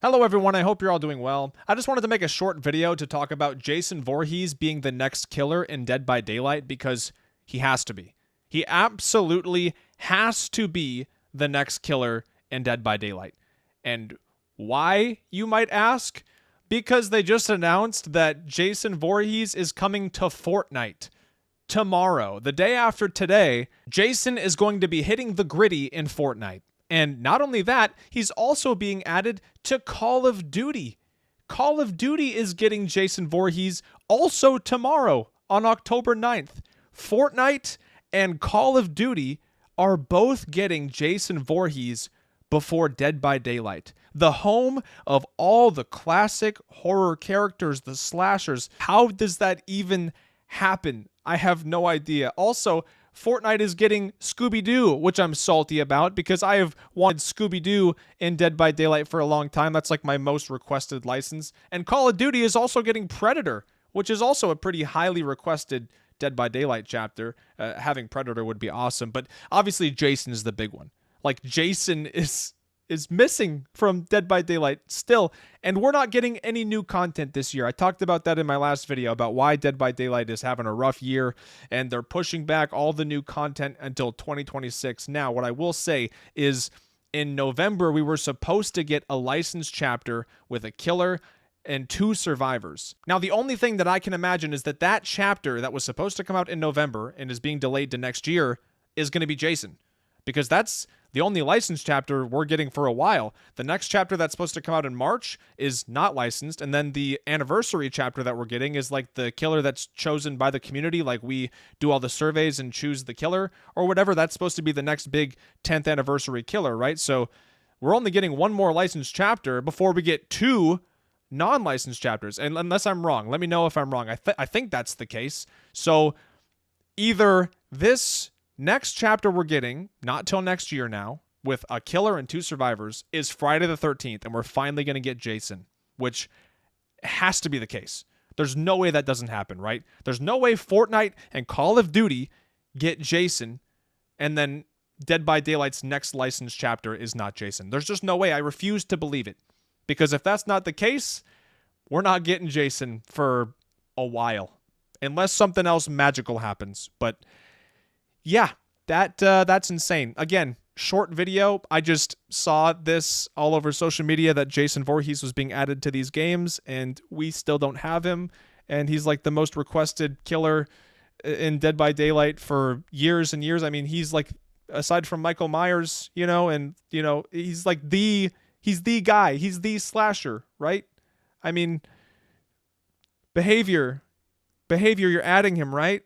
Hello everyone, I hope you're all doing well. I just wanted to make a short video to talk about Jason Voorhees being the next killer in Dead by Daylight because he has to be. He absolutely has to be the next killer in Dead by Daylight. And why, you might ask? Because they just announced that Jason Voorhees is coming to Fortnite. Tomorrow, the day after today, Jason is going to be hitting the gritty in Fortnite. And not only that, he's also being added to Call of Duty. Call of Duty is getting Jason Voorhees also tomorrow on October 9th. Fortnite and Call of Duty are both getting Jason Voorhees before Dead by Daylight. The home of all the classic horror characters, the slashers. How does that even happen? I have no idea. Also, Fortnite is getting Scooby-Doo, which I'm salty about because I have wanted Scooby-Doo in Dead by Daylight for a long time. That's like my most requested license. And Call of Duty is also getting Predator, which is also a pretty highly requested Dead by Daylight chapter. Having Predator would be awesome, but obviously Jason is the big one. Like, Jason is missing from Dead by Daylight still, and we're not getting any new content this year. I talked about that in my last video about why Dead by Daylight is having a rough year, and they're pushing back all the new content until 2026. Now, what I will say is in November, we were supposed to get a licensed chapter with a killer and 2 survivors. Now, the only thing that I can imagine is that that chapter that was supposed to come out in November and is being delayed to next year is going to be Jason, because that's the only licensed chapter we're getting for a while. The next chapter that's supposed to come out in March is not licensed, and then the anniversary chapter that we're getting is like the killer that's chosen by the community, like we do all the surveys and choose the killer or whatever. That's supposed to be the next big 10th anniversary killer, right? So we're only getting one more licensed chapter before we get 2 non-licensed chapters. And unless I'm wrong, let me know if I'm wrong. I think that's the case. So either this next chapter we're getting, not till next year now, with a killer and 2 survivors, is Friday the 13th, and we're finally going to get Jason, which has to be the case. There's no way that doesn't happen, right? There's no way Fortnite and Call of Duty get Jason, and then Dead by Daylight's next licensed chapter is not Jason. There's just no way. I refuse to believe it. Because if that's not the case, we're not getting Jason for a while. Unless something else magical happens. But yeah, that's insane. Again, short video. I just saw this all over social media that Jason Voorhees was being added to these games, and we still don't have him. And he's like the most requested killer in Dead by Daylight for years and years. I mean, he's like, aside from Michael Myers, and he's like he's the guy. He's the slasher, right? I mean, behavior, you're adding him, right?